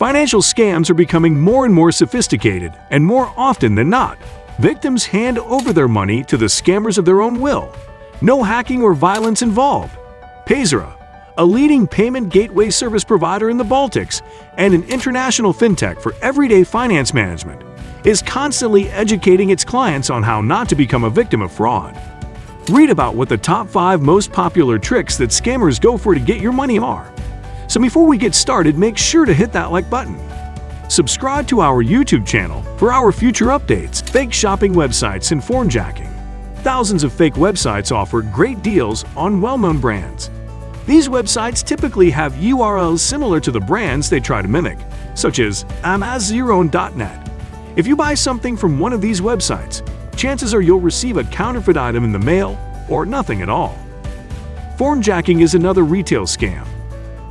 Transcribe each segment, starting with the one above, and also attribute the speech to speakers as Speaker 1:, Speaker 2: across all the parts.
Speaker 1: Financial scams are becoming more and more sophisticated, and more often than not, victims hand over their money to the scammers of their own will. No hacking or violence involved. Paysera, a leading payment gateway service provider in the Baltics and an international fintech for everyday finance management, is constantly educating its clients on how not to become a victim of fraud. Read about what the top 5 most popular tricks that scammers go for to get your money are. So before we get started, make sure to hit that like button. Subscribe to our YouTube channel for our future updates. Fake shopping websites and phonejacking. Thousands of fake websites offer great deals on well-known brands. These websites typically have URLs similar to the brands they try to mimic, such as amazon.net. If you buy something from one of these websites, chances are you'll receive a counterfeit item in the mail or nothing at all. Phonejacking is another retail scam.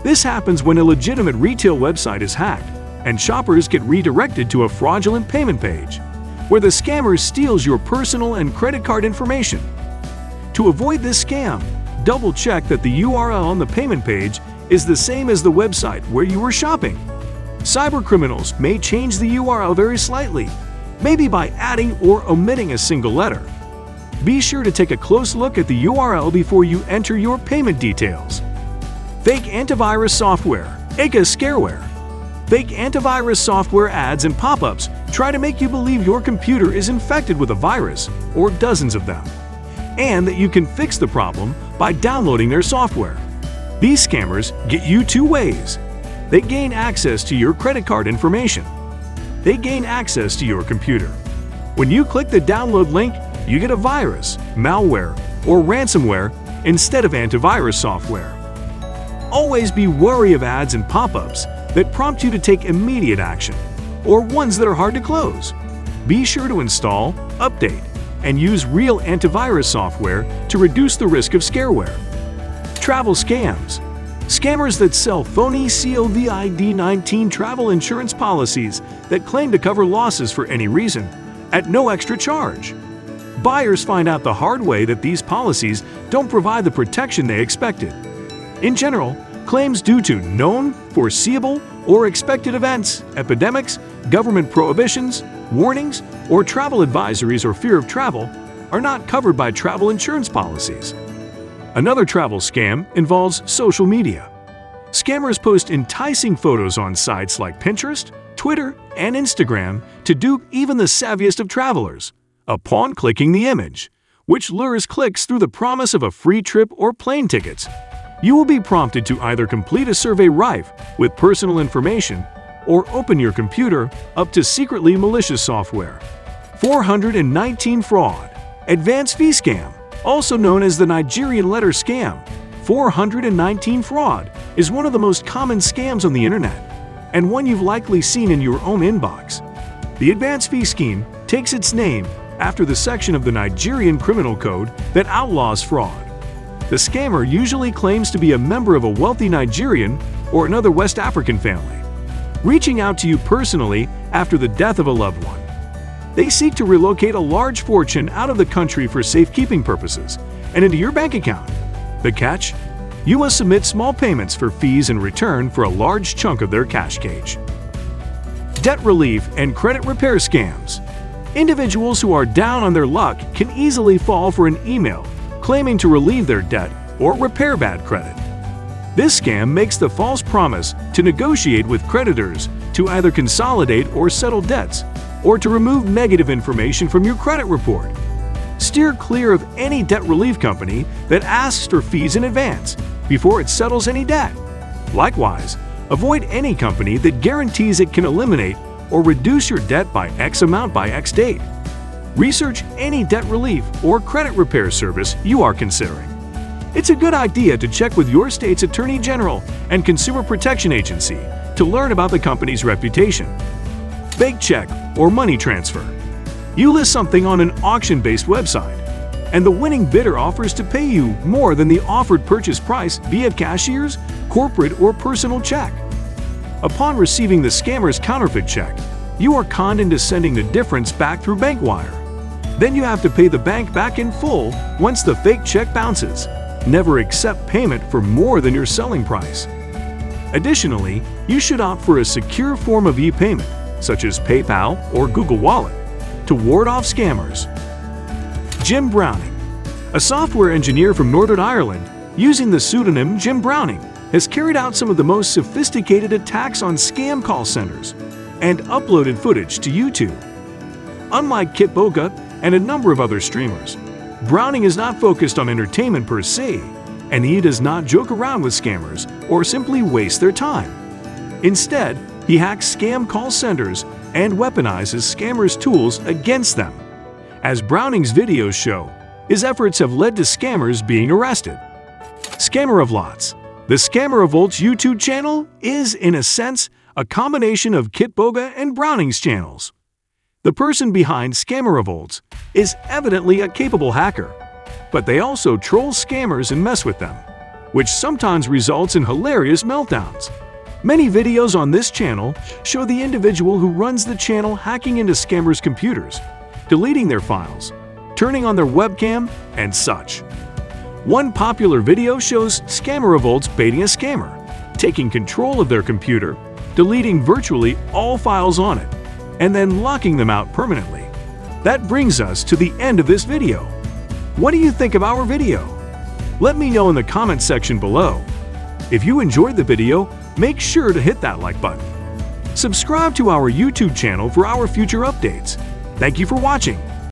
Speaker 1: This happens when a legitimate retail website is hacked and shoppers get redirected to a fraudulent payment page, where the scammer steals your personal and credit card information. To avoid this scam, double-check that the URL on the payment page is the same as the website where you were shopping. Cybercriminals may change the URL very slightly, maybe by adding or omitting a single letter. Be sure to take a close look at the URL before you enter your payment details. Fake antivirus software, aka scareware. Fake antivirus software ads and pop-ups try to make you believe your computer is infected with a virus, or dozens of them, and that you can fix the problem by downloading their software. These scammers get you 2 ways. They gain access to your credit card information. They gain access to your computer. When you click the download link, you get a virus, malware, or ransomware instead of antivirus software. Always be wary of ads and pop-ups that prompt you to take immediate action, or ones that are hard to close. Be sure to install, update, and use real antivirus software to reduce the risk of scareware. Travel scams. Scammers that sell phony COVID-19 travel insurance policies that claim to cover losses for any reason, at no extra charge. Buyers find out the hard way that these policies don't provide the protection they expected. In general, claims due to known, foreseeable, or expected events, epidemics, government prohibitions, warnings, or travel advisories or fear of travel are not covered by travel insurance policies. Another travel scam involves social media. Scammers post enticing photos on sites like Pinterest, Twitter, and Instagram to dupe even the savviest of travelers upon clicking the image, which lures clicks through the promise of a free trip or plane tickets. You will be prompted to either complete a survey rife with personal information or open your computer up to secretly malicious software. 419 Fraud. Advance fee scam, also known as the Nigerian letter scam. 419 Fraud is one of the most common scams on the internet, and one you've likely seen in your own inbox. The advance fee scheme takes its name after the section of the Nigerian Criminal Code that outlaws fraud. The scammer usually claims to be a member of a wealthy Nigerian or another West African family, reaching out to you personally after the death of a loved one. They seek to relocate a large fortune out of the country for safekeeping purposes and into your bank account. The catch? You must submit small payments for fees in return for a large chunk of their cash cage. Debt relief and credit repair scams. Individuals who are down on their luck can easily fall for an email claiming to relieve their debt or repair bad credit. This scam makes the false promise to negotiate with creditors to either consolidate or settle debts, or to remove negative information from your credit report. Steer clear of any debt relief company that asks for fees in advance before it settles any debt. Likewise, avoid any company that guarantees it can eliminate or reduce your debt by X amount by X date. Research any debt relief or credit repair service you are considering. It's a good idea to check with your state's Attorney General and Consumer Protection Agency to learn about the company's reputation. Fake check or money transfer. You list something on an auction-based website, and the winning bidder offers to pay you more than the offered purchase price via cashier's, corporate, or personal check. Upon receiving the scammer's counterfeit check, you are conned into sending the difference back through bank wire. Then you have to pay the bank back in full once the fake check bounces. Never accept payment for more than your selling price. Additionally, you should opt for a secure form of e-payment, such as PayPal or Google Wallet, to ward off scammers. Jim Browning, a software engineer from Northern Ireland, using the pseudonym Jim Browning, has carried out some of the most sophisticated attacks on scam call centers and uploaded footage to YouTube. Unlike Kit Boga and a number of other streamers, Browning is not focused on entertainment per se, and he does not joke around with scammers or simply waste their time. Instead, he hacks scam call centers and weaponizes scammers' tools against them. As Browning's videos show, his efforts have led to scammers being arrested. Scammer of Lots. The Scammer of Volt's YouTube channel is, in a sense, a combination of Kit Boga and Browning's channels. The person behind Scammer of Volts is evidently a capable hacker, but they also troll scammers and mess with them, which sometimes results in hilarious meltdowns. Many videos on this channel show the individual who runs the channel hacking into scammers' computers, deleting their files, turning on their webcam, and such. One popular video shows Scammer of Volts baiting a scammer, taking control of their computer, deleting virtually all files on it, and then locking them out permanently. That brings us to the end of this video. What do you think of our video? Let me know in the comments section below. If you enjoyed the video, make sure to hit that like button. Subscribe to our YouTube channel for our future updates. Thank you for watching.